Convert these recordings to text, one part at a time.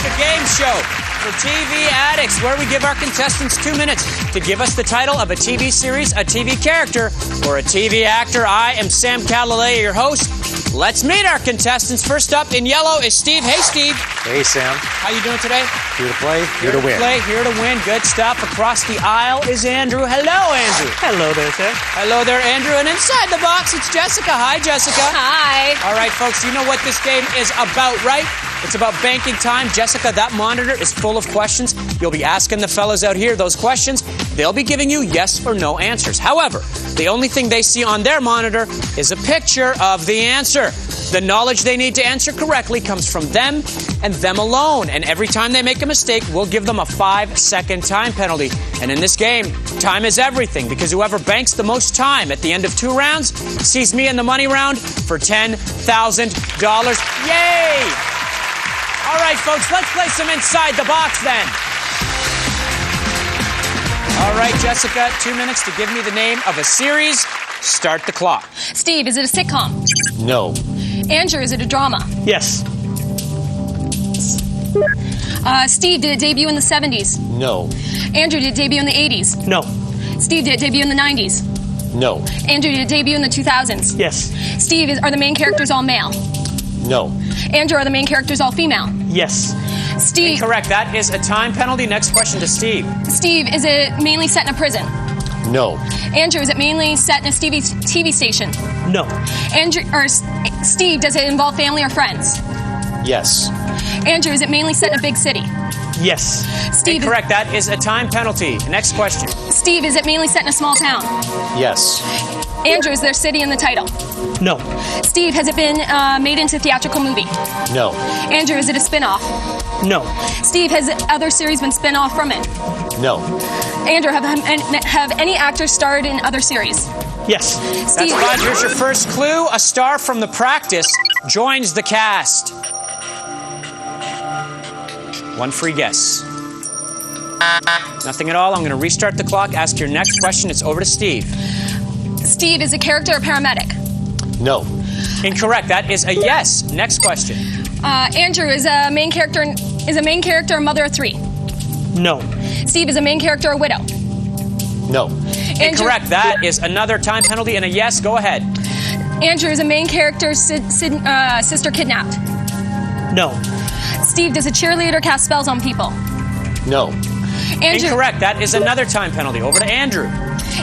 a game show for TV addicts where we give our contestants 2 minutes to give us the title of a TV series, a TV character, or a TV actor. I am Sam Calalea, your host. Let's meet our contestants. First up in yellow is Steve. Hey, Steve. Hey, Sam. How you doing today? Here to play, here to win. Here to win. Good stuff. Across the aisle is Andrew. Hello, Andrew. Hello there, Sam. Hello there, Andrew. And inside the box, it's Jessica. Hi, Jessica. Hi. All right, folks, you know what this game is about, right? It's about banking time. Jessica, that monitor is full of questions. You'll be asking the fellas out here those questions. They'll be giving you yes or no answers. However, the only thing they see on their monitor is a picture of the answer. The knowledge they need to answer correctly comes from them and them alone. And every time they make a mistake, we'll give them a 5-second time penalty. And in this game, time is everything, because whoever banks the most time at the end of 2 rounds sees me in the money round for $10,000. Yay! All right, folks, let's play some Inside the Box then. All right, Jessica, 2 minutes to give me the name of a series. Start the clock. Steve, is it a sitcom? No. Andrew, is it a drama? Yes. Steve, did it debut in the 70s? No. Andrew, did it debut in the 80s? No. Steve, did it debut in the 90s? No. Andrew, did it debut in the 2000s? Yes. Steve, are the main characters all male? No. Andrew, are the main characters all female? Yes. Steve, Correct. That is a time penalty. Next question to Steve. Steve, is it mainly set in a prison? No. Andrew, is it mainly set in a TV station? No. Steve, does it involve family or friends? Yes. Andrew, is it mainly set in a big city? Yes. Steve, Correct. That is a time penalty. Next question. Steve, is it mainly set in a small town? Yes. Andrew, is there city in the title? No. Steve, has it been made into a theatrical movie? No. Andrew, is it a spin-off? No. Steve, has other series been spin-off from it? No. Andrew, have any actors starred in other series? Yes. Steve, That's 5. Here's your first clue. A star from The Practice joins the cast. 1 free guess. Nothing at all. I'm going to restart the clock. Ask your next question. It's over to Steve. Steve, is a character a paramedic? No. Incorrect. That is a yes. Next question. Andrew, is a main character a mother of 3? No. Steve, is a main character a widow? No. Andrew, Incorrect. That is another time penalty and a yes. Go ahead. Andrew, is a main character's sister kidnapped? No. Steve, does a cheerleader cast spells on people? No. Andrew, Incorrect. That is another time penalty. Over to Andrew.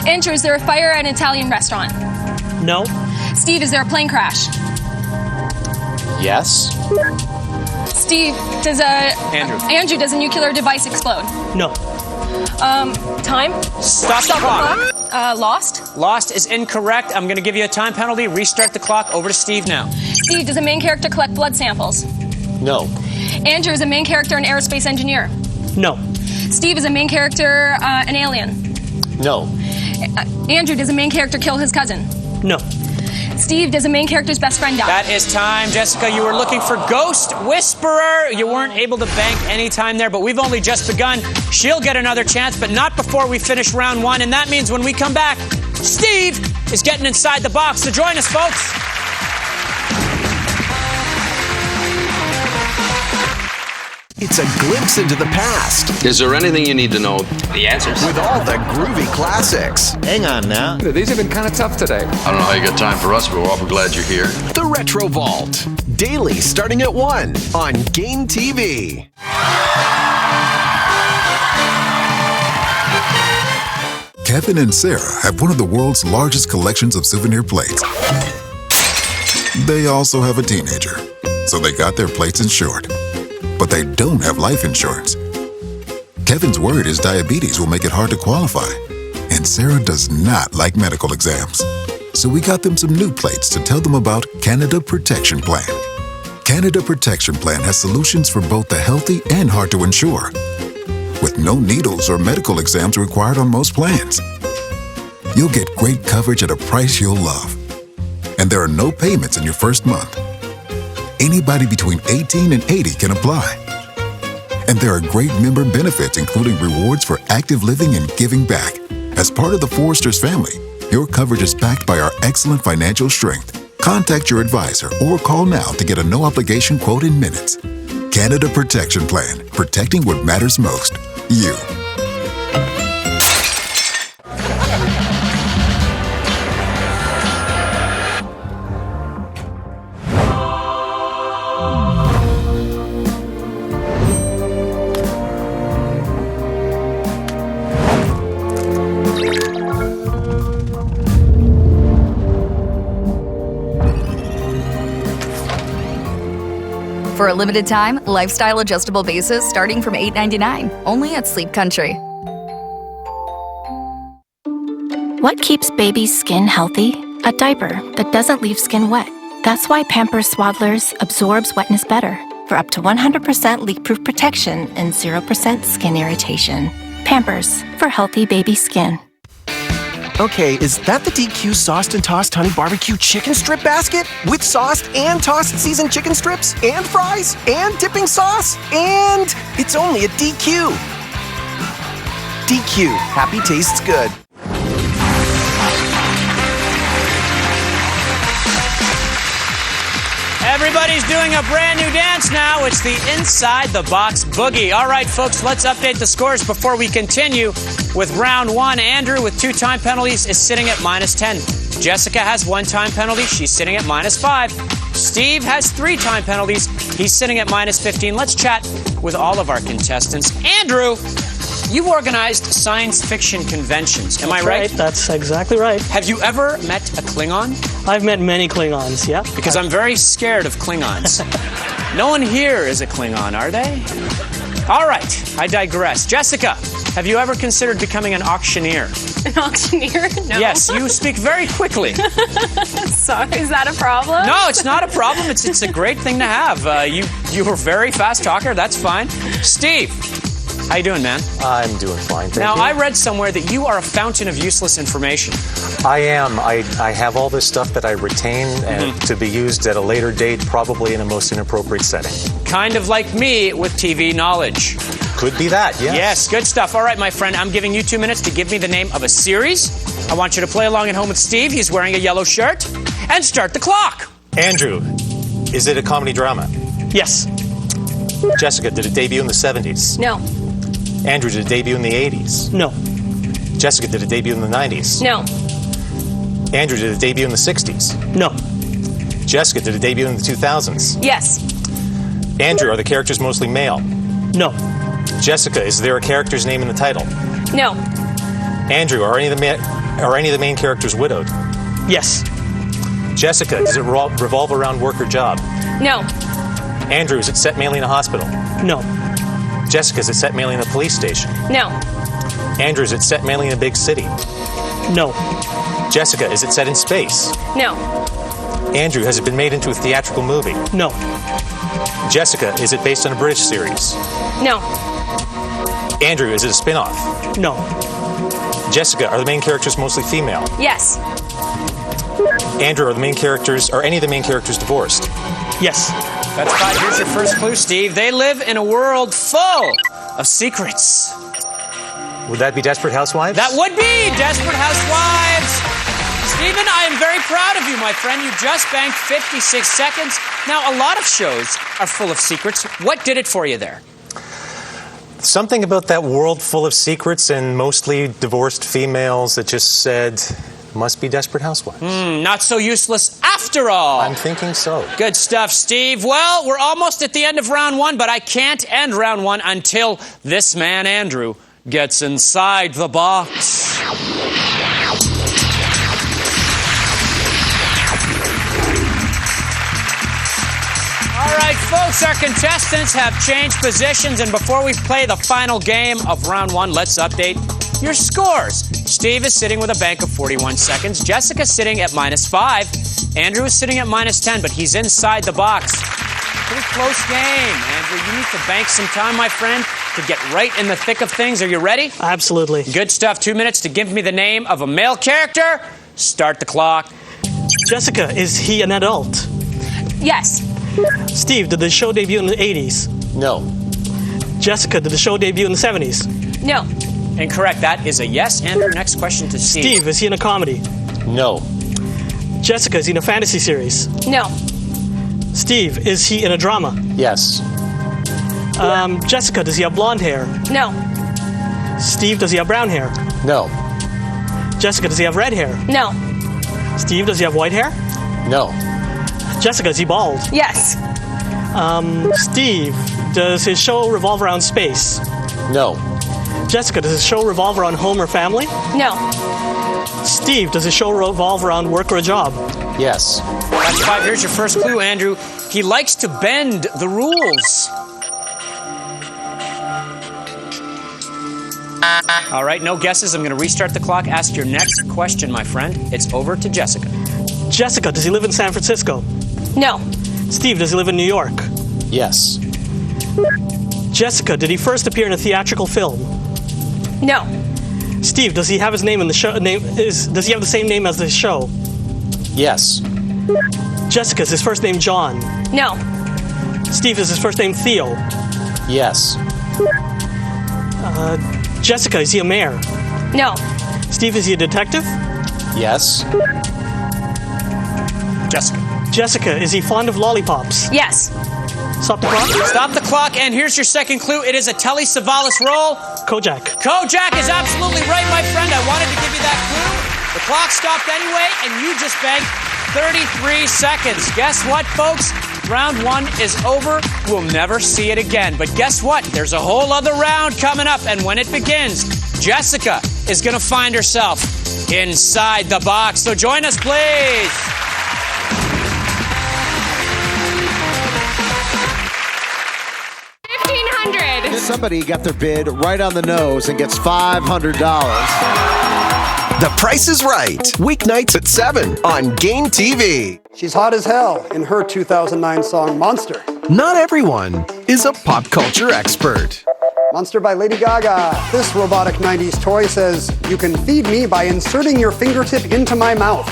Andrew, is there a fire at an Italian restaurant? No. Steve, is there a plane crash? Yes. Steve, Andrew, does a nuclear device explode? No. Time? Stop the clock. Lost? Lost is incorrect. I'm going to give you a time penalty. Restart the clock. Over to Steve now. Steve, does a main character collect blood samples? No. Andrew, is a main character an aerospace engineer? No. Steve, is a main character an alien? No. Andrew, does a main character kill his cousin? No. Steve, does a main character's best friend die? That is time. Jessica, you were looking for Ghost Whisperer. You weren't able to bank any time there, but we've only just begun. She'll get another chance, but not before we finish round 1. And that means when we come back, Steve is getting inside the box. So join us, folks. It's a glimpse into the past Is there anything you need to know? The answers. with all the groovy classics. Hang on now. These have been kind of tough today. I don't know how you got time for us, but we're awful glad you're here. The Retro Vault. Daily starting at 1 on Game TV. Kevin and Sarah have one of the world's largest collections of souvenir plates. They also have a teenager, so they got their plates insured. But they don't have life insurance. Kevin's worried his diabetes will make it hard to qualify, and Sarah does not like medical exams. So we got them some new plates to tell them about Canada Protection Plan. Canada Protection Plan has solutions for both the healthy and hard to insure, with no needles or medical exams required on most plans. You'll get great coverage at a price you'll love. And there are no payments in your first month. Anybody between 18 and 80 can apply. And there are great member benefits, including rewards for active living and giving back. As part of the Forrester's family, your coverage is backed by our excellent financial strength. Contact your advisor or call now to get a no-obligation quote in minutes. Canada Protection Plan. Protecting what matters most. You. For a limited time, lifestyle adjustable bases starting from $8.99, only at Sleep Country. What keeps baby's skin healthy? A diaper that doesn't leave skin wet. That's why Pampers Swaddlers absorbs wetness better for up to 100% leak-proof protection and 0% skin irritation. Pampers, for healthy baby skin. Okay, is that the DQ sauced and tossed honey barbecue chicken strip basket? With sauced and tossed seasoned chicken strips and fries and dipping sauce? And it's only at DQ. DQ, happy tastes good. Everybody's doing a brand new dance now. It's the Inside the Box Boogie. All right, folks, let's update the scores before we continue with round one. Andrew, with 2 time penalties, is sitting at -10. Jessica has 1 time penalty. She's sitting at -5. Steve has 3 time penalties. He's sitting at -15. Let's chat with all of our contestants. Andrew, you organized science fiction conventions. Am I right? That's exactly right. Have you ever met a Klingon? I've met many Klingons, yeah. Because I'm very scared of Klingons. No one here is a Klingon, are they? All right, I digress. Jessica, have you ever considered becoming an auctioneer? An auctioneer? No. Yes, you speak very quickly. Sorry, is that a problem? No, it's not a problem. It's a great thing to have. You were a very fast talker. That's fine. Steve, how you doing, man? I'm doing fine, thank Now, you. I read somewhere that you are a fountain of useless information. I am. I have all this stuff that I retain and to be used at a later date, probably in a most inappropriate setting. Kind of like me with TV knowledge. Could be that, yes. Yes, good stuff. All right, my friend, I'm giving you 2 minutes to give me the name of a series. I want you to play along at home with Steve. He's wearing a yellow shirt. And start the clock. Andrew, is it a comedy drama? Yes. Jessica, did it debut in the 70s? No. Andrew, did it debut in the 80s? No. Jessica, did it debut in the 90s? No. Andrew, did it debut in the 60s? No. Jessica, did it debut in the 2000s? Yes. Andrew, are the characters mostly male? No. Jessica, is there a character's name in the title? No. Andrew, are any of the main characters widowed? Yes. Jessica, does it revolve around work or job? No. Andrew, is it set mainly in a hospital? No. Jessica, is it set mainly in a police station? No. Andrew, is it set mainly in a big city? No. Jessica, is it set in space? No. Andrew, has it been made into a theatrical movie? No. Jessica, is it based on a British series? No. Andrew, is it a spin-off? No. Jessica, are the main characters mostly female? Yes. Andrew, are any of the main characters divorced? Yes. That's 5. Here's your first clue, Steve. They live in a world full of secrets. Would that be Desperate Housewives? That would be Desperate Housewives. Stephen, I am very proud of you, my friend. You just banked 56 seconds. Now, a lot of shows are full of secrets. What did it for you there? Something about that world full of secrets and mostly divorced females that just said, must be Desperate Housewives. Not so useless after all. I'm thinking so. Good stuff, Steve. Well, we're almost at the end of round one, but I can't end round one until this man, Andrew, gets inside the box. All right, folks, our contestants have changed positions, and before we play the final game of round one, let's update your scores. Steve is sitting with a bank of 41 seconds. Jessica's sitting at -5. Andrew is sitting at -10, but he's inside the box. Pretty close game, Andrew. You need to bank some time, my friend, to get right in the thick of things. Are you ready? Absolutely. Good stuff. 2 minutes to give me the name of a male character. Start the clock. Jessica, is he an adult? Yes. Steve, did the show debut in the 80s? No. Jessica, did the show debut in the 70s? No. Incorrect. That is a yes. Andrew, next question to Steve. Steve, is he in a comedy? No. Jessica, is he in a fantasy series? No. Steve, is he in a drama? Yes. Jessica, does he have blonde hair? No. Steve, does he have brown hair? No. Jessica, does he have red hair? No. Steve, does he have white hair? No. Jessica, is he bald? Yes. Steve, does his show revolve around space? No. Jessica, does his show revolve around home or family? No. Steve, does his show revolve around work or a job? Yes. That's 5. Here's your first clue, Andrew. He likes to bend the rules. All right, no guesses. I'm going to restart the clock. Ask your next question, my friend. It's over to Jessica. Jessica, does he live in San Francisco? No. Steve, does he live in New York? Yes. Jessica, did he first appear in a theatrical film? No. Steve, does he have his name in the show? Does he have the same name as the show? Yes. Jessica, is his first name John? No. Steve, is his first name Theo? Yes. Jessica, is he a mayor? No. Steve, is he a detective? Yes. Jessica. Jessica, is he fond of lollipops? Yes. Stop the clock. Stop the clock, and here's your second clue. It is a Telly Savalas role. Kojak. Kojak is absolutely right, my friend. I wanted to give you that clue. The clock stopped anyway, and you just banked 33 seconds. Guess what, folks? Round 1 is over. We'll never see it again. But guess what? There's a whole other round coming up, and when it begins, Jessica is going to find herself inside the box. So join us, please. Somebody got their bid right on the nose and gets $500. The Price is Right. Weeknights at 7 on Game TV. She's hot as hell in her 2009 song Monster. Not everyone is a pop culture expert. Monster by Lady Gaga. This robotic 90s toy says, you can feed me by inserting your fingertip into my mouth.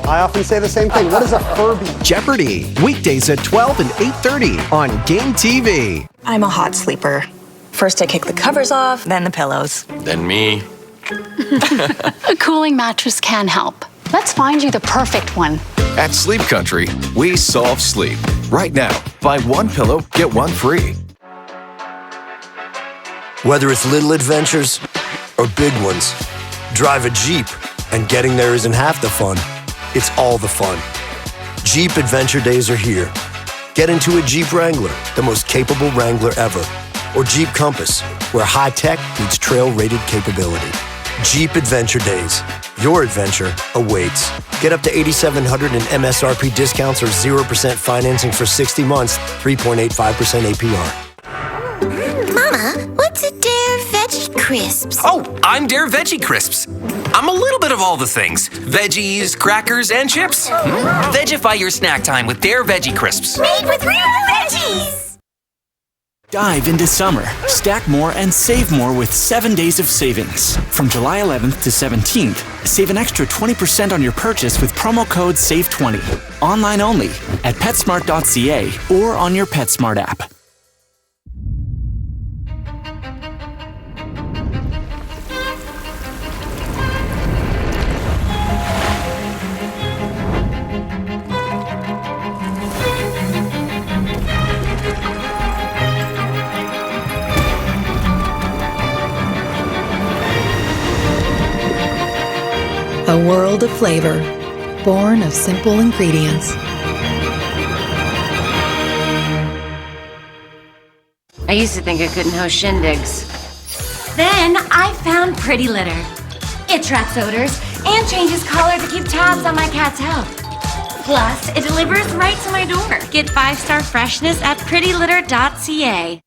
I often say the same thing. What is a Furby? Jeopardy! Weekdays at 12 and 8:30 on Game TV. I'm a hot sleeper. First I kick the covers off, then the pillows. Then me. A cooling mattress can help. Let's find you the perfect one. At Sleep Country, we solve sleep. Right now, buy one pillow, get one free. Whether it's little adventures or big ones, drive a Jeep, and getting there isn't half the fun. It's all the fun. Jeep Adventure Days are here. Get into a Jeep Wrangler, the most capable Wrangler ever. Or Jeep Compass, where high tech meets trail-rated capability. Jeep Adventure Days. Your adventure awaits. Get up to $8,700 in MSRP discounts or 0% financing for 60 months, 3.85% APR. Mama, what's a Dare Veggie Crisps? Oh, I'm Dare Veggie Crisps. I'm a little bit of all the things. Veggies, crackers, and chips. Vegify your snack time with Dare Veggie Crisps. Made with real veggies! Dive into summer, stack more, and save more with 7 days of savings. From July 11th to 17th, save an extra 20% on your purchase with promo code SAVE20. Online only at PetSmart.ca or on your PetSmart app. A world of flavor, born of simple ingredients. I used to think I couldn't host shindigs. Then I found Pretty Litter. It tracks odors and changes color to keep tabs on my cat's health. Plus, it delivers right to my door. Get 5-star freshness at prettylitter.ca.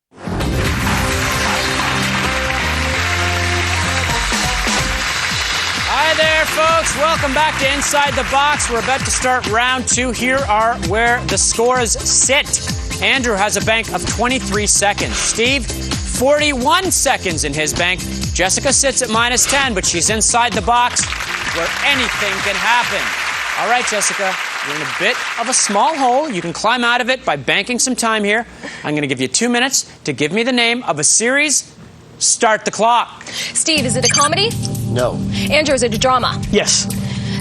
Hi there, folks. Welcome back to Inside the Box. We're about to start round 2. Here are where the scores sit. Andrew has a bank of 23 seconds. Steve, 41 seconds in his bank. Jessica sits at -10, but she's inside the box where anything can happen. All right, Jessica, you're in a bit of a small hole. You can climb out of it by banking some time here. I'm going to give you 2 minutes to give me the name of a series. Start the clock. Steve, is it a comedy? No. Andrew, is it a drama? Yes.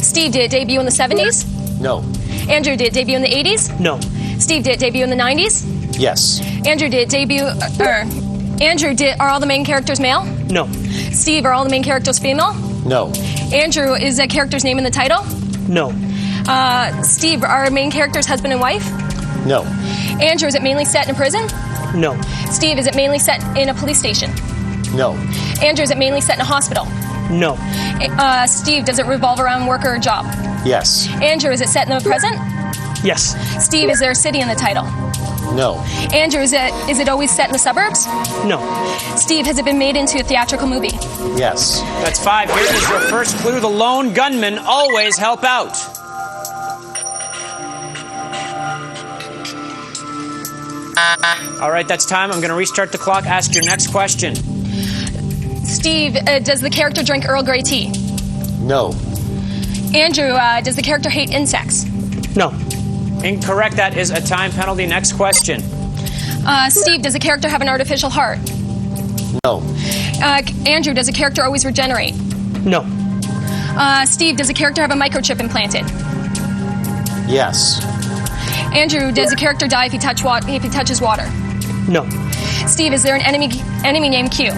Steve, did it debut in the 70s? No. Andrew, did it debut in the 80s? No. Steve, did it debut in the 90s? Yes. Andrew, are all the main characters male? No. Steve, are all the main characters female? No. Andrew, is a character's name in the title? No. Steve, are main characters husband and wife? No. Andrew, is it mainly set in a prison? No. Steve, is it mainly set in a police station? No. Andrew, is it mainly set in a hospital? No. Steve, does it revolve around work or a job? Yes. Andrew, is it set in the present? Yes. Steve, is there a city in the title? No. Andrew, is it always set in the suburbs? No. Steve, has it been made into a theatrical movie? Yes. That's 5. Here is your first clue. The lone gunmen always help out. All right, that's time. I'm going to restart the clock. Ask your next question. Steve, does the character drink Earl Grey tea? No. Andrew, does the character hate insects? No. Incorrect. That is a time penalty. Next question. Steve, does the character have an artificial heart? No. Andrew, does a character always regenerate? No. Steve, does a character have a microchip implanted? Yes. Andrew, does a character die if he touches water? No. Steve, is there an enemy named Q?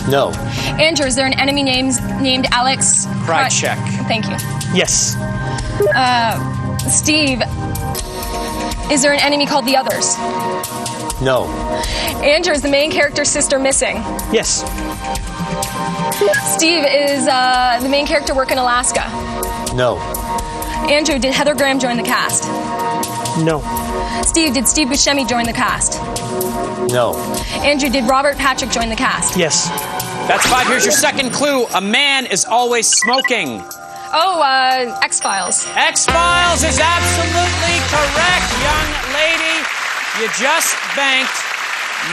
No. Andrew, is there an enemy named Alex? Krycek. Thank you. Yes. Steve, is there an enemy called the Others? No. Andrew, is the main character's sister missing? Yes. Steve, is the main character work in Alaska? No. Andrew, did Heather Graham join the cast? No. Steve, did Steve Buscemi join the cast? No. Andrew, did Robert Patrick join the cast? Yes. That's 5. Here's your second clue. A man is always smoking. Oh, X-Files. X-Files is absolutely correct, young lady. You just banked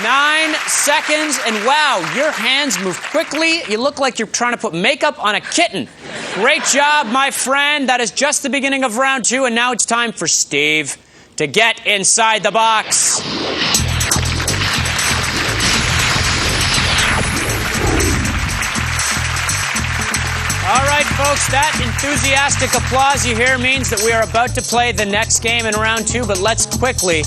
9 seconds, and wow, your hands move quickly. You look like you're trying to put makeup on a kitten. Great job, my friend. That is just the beginning of round 2, and now it's time for Steve to get inside the box. All right, folks, that enthusiastic applause you hear means that we are about to play the next game in round 2, but let's quickly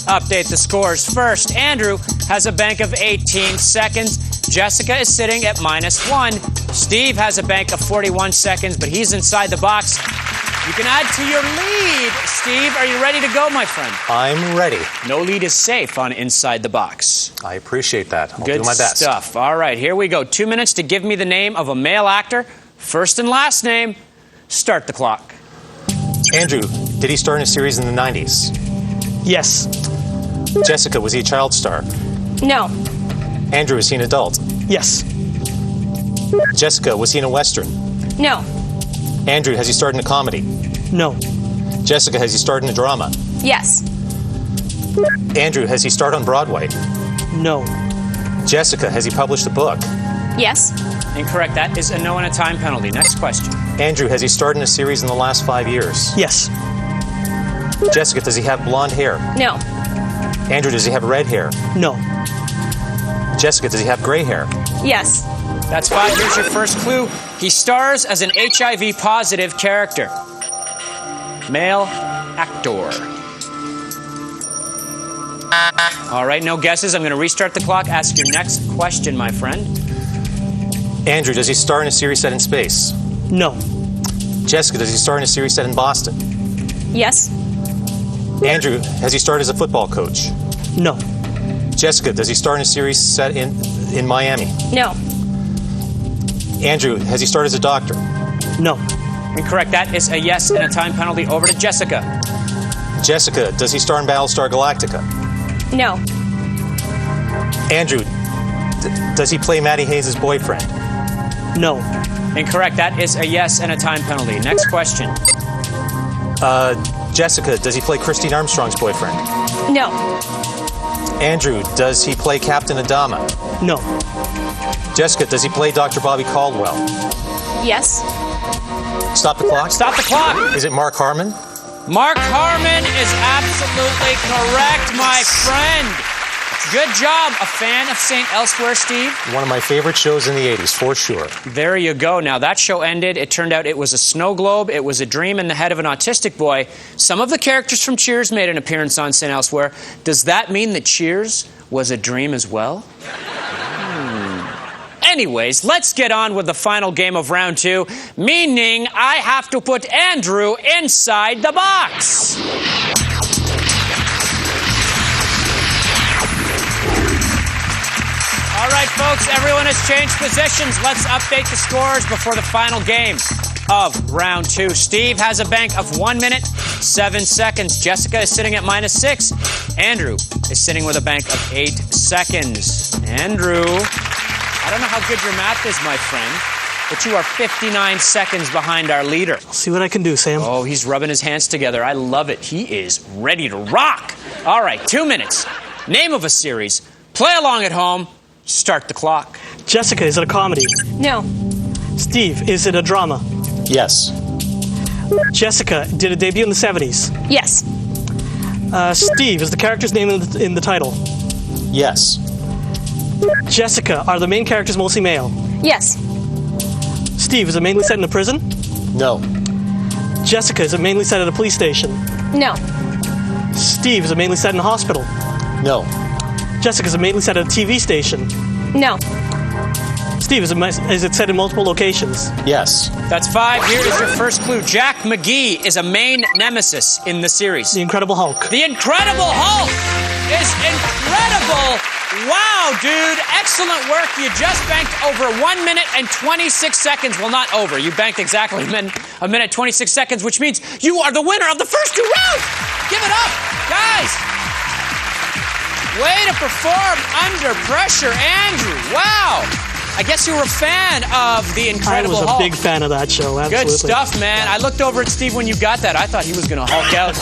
update the scores. First, Andrew has a bank of 18 seconds. Jessica is sitting at -1. Steve has a bank of 41 seconds, but he's inside the box. You can add to your lead. Steve, are you ready to go, my friend? I'm ready. No lead is safe on Inside the Box. I appreciate that. I'll Good do my best. stuff. All right, here we go. 2 minutes to give me the name of a male actor. First and last name. Start the clock. Andrew, did he star in a series in the 90s? Yes. Jessica, was he a child star? No. Andrew, is he an adult? Yes. Jessica, was he in a Western? No. Andrew, has he starred in a comedy? No. Jessica, has he starred in a drama? Yes. Andrew, has he starred on Broadway? No. Jessica, has he published a book? Yes. Incorrect. That is a no and a time penalty. Next question. Andrew, has he starred in a series in the last 5 years? Yes. Jessica, does he have blonde hair? No. Andrew, does he have red hair? No. Jessica, does he have gray hair? Yes. That's 5. Here's your first clue. He stars as an HIV-positive character. Male actor. All right, no guesses. I'm going to restart the clock. Ask your next question, my friend. Andrew, does he star in a series set in space? No. Jessica, does he star in a series set in Boston? Yes. Andrew, has he starred as a football coach? No. Jessica, does he star in a series set in Miami? No. Andrew, has he starred as a doctor? No. Incorrect. That is a yes and a time penalty. Over to Jessica. Jessica, does he star in Battlestar Galactica? No. Andrew, does he play Maddie Hayes' boyfriend? No. Incorrect. That is a yes and a time penalty. Next question. Jessica, does he play Christine Armstrong's boyfriend? No. Andrew, does he play Captain Adama? No. Jessica, does he play Dr. Bobby Caldwell? Yes. Stop the clock? Stop the clock. Is it Mark Harmon? Mark Harmon is absolutely correct, my friend. Good job. A fan of St. Elsewhere, Steve? One of my favorite shows in the 80s, for sure. There you go. Now, that show ended. It turned out it was a snow globe. It was a dream in the head of an autistic boy. Some of the characters from Cheers made an appearance on St. Elsewhere. Does that mean that Cheers was a dream as well? Anyways, let's get on with the final game of round 2, meaning I have to put Andrew inside the box. All right, folks, everyone has changed positions. Let's update the scores before the final game of round 2. Steve has a bank of 1 minute, 7 seconds. Jessica is sitting at -6. Andrew is sitting with a bank of 8 seconds. Andrew, I don't know how good your math is, my friend, but you are 59 seconds behind our leader. I'll see what I can do, Sam. Oh, he's rubbing his hands together. I love it. He is ready to rock. All right, 2 minutes. Name of a series. Play along at home. Start the clock. Jessica, is it a comedy? No. Steve, is it a drama? Yes. Jessica, did it debut in the 70s? Yes. Steve, is the character's name in the title? Yes. Jessica, are the main characters mostly male? Yes. Steve, is it mainly set in a prison? No. Jessica, is it mainly set at a police station? No. Steve, is it mainly set in a hospital? No. Jessica, is it mainly set at a TV station? No. Steve, is it set in multiple locations? Yes. That's 5. Here is your first clue. Jack McGee is a main nemesis in the series. The Incredible Hulk. The Incredible Hulk is incredible. Wow, dude. Excellent work. You just banked over 1 minute and 26 seconds. Well, not over. You banked exactly a minute 26 seconds, which means you are the winner of the first 2 rounds. Give it up, guys. Way to perform under pressure, Andrew. Wow. I guess you were a fan of The Incredible Hulk. I was a big fan of that show, absolutely. Good stuff, man. I looked over at Steve when you got that. I thought he was going to Hulk out.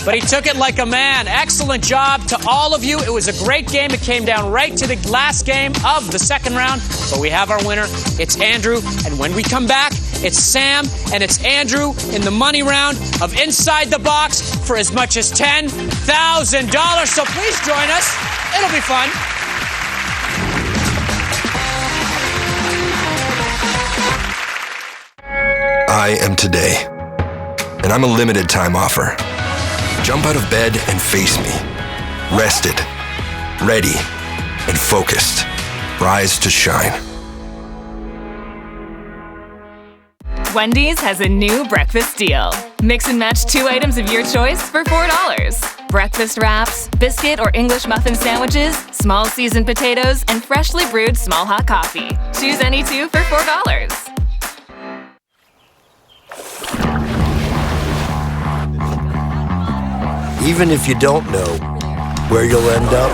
But he took it like a man. Excellent job to all of you. It was a great game. It came down right to the last game of the second round. But we have our winner. It's Andrew. And when we come back, it's Sam and it's Andrew in the money round of Inside the Box for as much as $10,000. So please join us. It'll be fun. I am today, and I'm a limited time offer. Jump out of bed and face me. Rested, ready, and focused. Rise to shine. Wendy's has a new breakfast deal. Mix and match 2 items of your choice for $4. Breakfast wraps, biscuit or English muffin sandwiches, small seasoned potatoes, and freshly brewed small hot coffee. Choose any 2 for $4. Even if you don't know where you'll end up,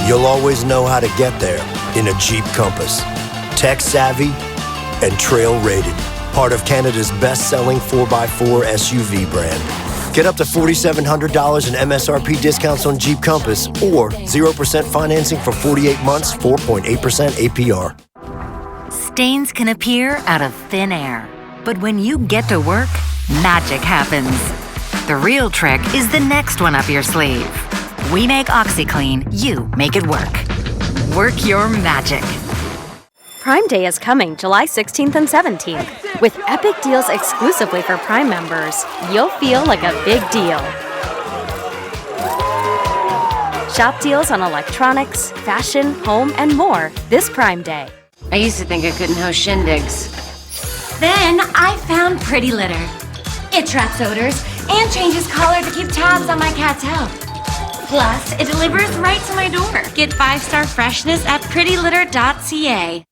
you'll always know how to get there in a Jeep Compass. Tech-savvy and trail-rated. Part of Canada's best-selling 4x4 SUV brand. Get up to $4,700 in MSRP discounts on Jeep Compass or 0% financing for 48 months, 4.8% APR. Stains can appear out of thin air, but when you get to work, magic happens. The real trick is the next one up your sleeve. We make OxyClean, you make it work. Work your magic. Prime Day is coming July 16th and 17th. With epic deals exclusively for Prime members, you'll feel like a big deal. Shop deals on electronics, fashion, home, and more this Prime Day. I used to think I couldn't host shindigs. Then I found Pretty Litter. It traps odors and changes color to keep tabs on my cat's health. Plus, it delivers right to my door. Get 5-star freshness at prettylitter.ca.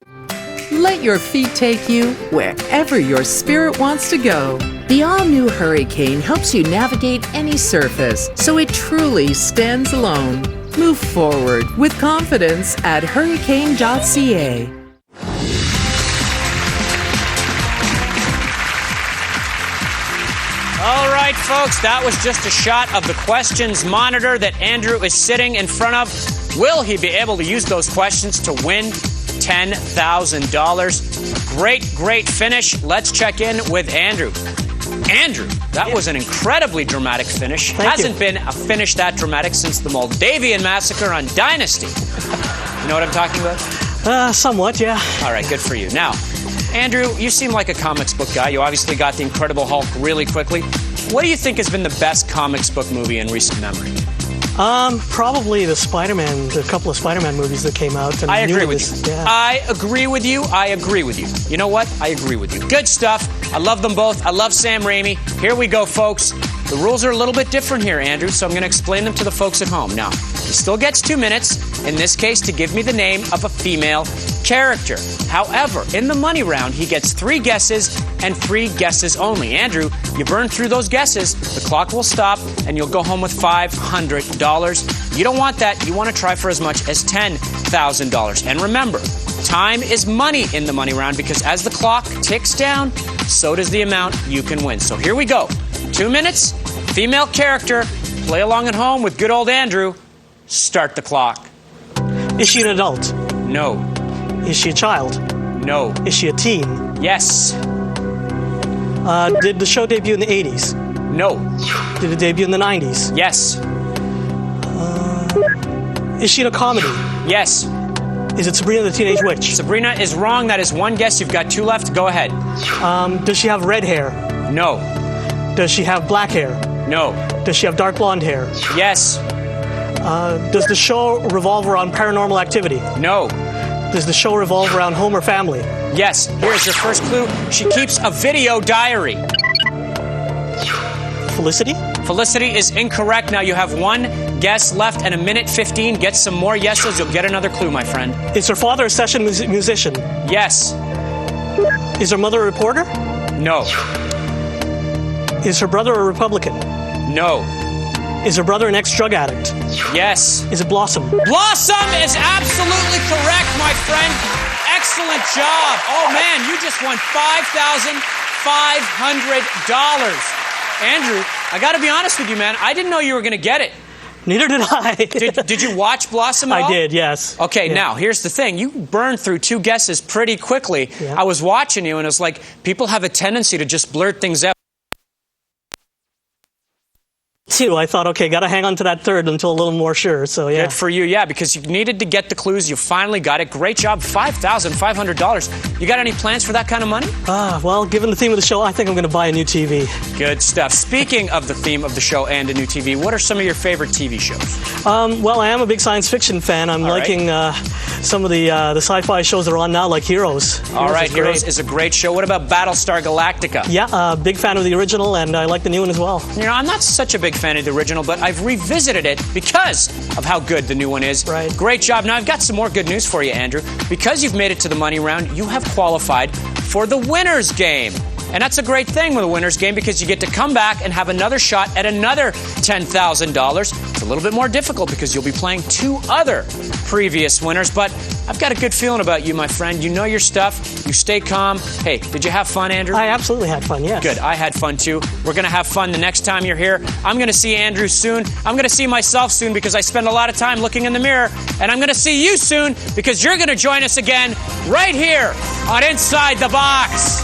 Let your feet take you wherever your spirit wants to go. The all-new Hurricane helps you navigate any surface, so it truly stands alone. Move forward with confidence at hurricane.ca. All right, folks, that was just a shot of the questions monitor that Andrew is sitting in front of. Will he be able to use those questions to win $10,000? Great finish. Let's check in with Andrew. Andrew, that was an incredibly dramatic finish. Hasn't been a finish that dramatic since the Moldavian massacre on Dynasty. You know what I'm talking about? Somewhat, yeah. All right, good for you. Now, Andrew, you seem like a comics book guy. You obviously got the Incredible Hulk really quickly. What do you think has been the best comics book movie in recent memory? Probably the couple of Spider-Man movies that came out. And I agree with you. Yeah. I agree with you. I agree with you. You know what? I agree with you. Good stuff. I love them both. I love Sam Raimi. Here we go, folks. The rules are a little bit different here, Andrew, so I'm going to explain them to the folks at home. Now, he still gets 2 minutes, in this case, to give me the name of a female character. However, in the money round, he gets 3 guesses and 3 guesses only. Andrew, you burn through those guesses, the clock will stop, and you'll go home with $500. You don't want that. You want to try for as much as $10,000. And remember, time is money in the money round because as the clock ticks down, so does the amount you can win. So here we go. 2 minutes, female character. Play along at home with good old Andrew. Start the clock. Is she an adult? No. Is she a child? No. Is she a teen? Yes. Did the show debut in the 80s? No. Did it debut in the 90s? Yes. Is she in a comedy? Yes. Is it Sabrina the Teenage Witch? Sabrina is wrong. That is 1 guess. You've got 2 left. Go ahead. Does she have red hair? No. Does she have black hair? No. Does she have dark blonde hair? Yes. Does the show revolve around Paranormal Activity? No. Does the show revolve around Homer Family? Yes. Here's your first clue. She keeps a video diary. Felicity? Felicity is incorrect. Now you have 1 guess left and 1:15. Get some more yeses. You'll get another clue, my friend. Is her father a session musician? Yes. Is her mother a reporter? No. Is her brother a Republican? No. Is her brother an ex-drug addict? Yes. Is it Blossom? Blossom is absolutely correct, my friend. Excellent job. Oh, man, you just won $5,500. Andrew, I got to be honest with you, man. I didn't know you were going to get it. Neither did I. Did you watch Blossom at all? I did, yes. Okay, yeah. Now, here's the thing. You burned through 2 guesses pretty quickly. Yeah. I was watching you, and it was like people have a tendency to just blurt things out. I thought, okay, got to hang on to that third until a little more sure. So yeah. Good for you, yeah, because you needed to get the clues. You finally got it. Great job. $5,500. You got any plans for that kind of money? Well, given the theme of the show, I think I'm going to buy a new TV. Good stuff. Speaking of the theme of the show and a new TV, what are some of your favorite TV shows? Well, I am a big science fiction fan. I'm liking some of the sci-fi shows that are on now, like Heroes. All right, Heroes is a great show. What about Battlestar Galactica? Yeah, big fan of the original, and I like the new one as well. You know, I'm not such a big fan of the original, but I've revisited it because of how good the new one is. Right. Great job. Now, I've got some more good news for you, Andrew. Because you've made it to the money round, you have qualified for the winner's game. And that's a great thing with a winner's game because you get to come back and have another shot at another $10,000. It's a little bit more difficult because you'll be playing 2 other previous winners, but I've got a good feeling about you, my friend. You know your stuff. You stay calm. Hey, did you have fun, Andrew? I absolutely had fun, yes. Good. I had fun, too. We're going to have fun the next time you're here. I'm going to see Andrew soon. I'm going to see myself soon because I spend a lot of time looking in the mirror. And I'm going to see you soon because you're going to join us again right here on Inside the Box.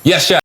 Yes, Chef.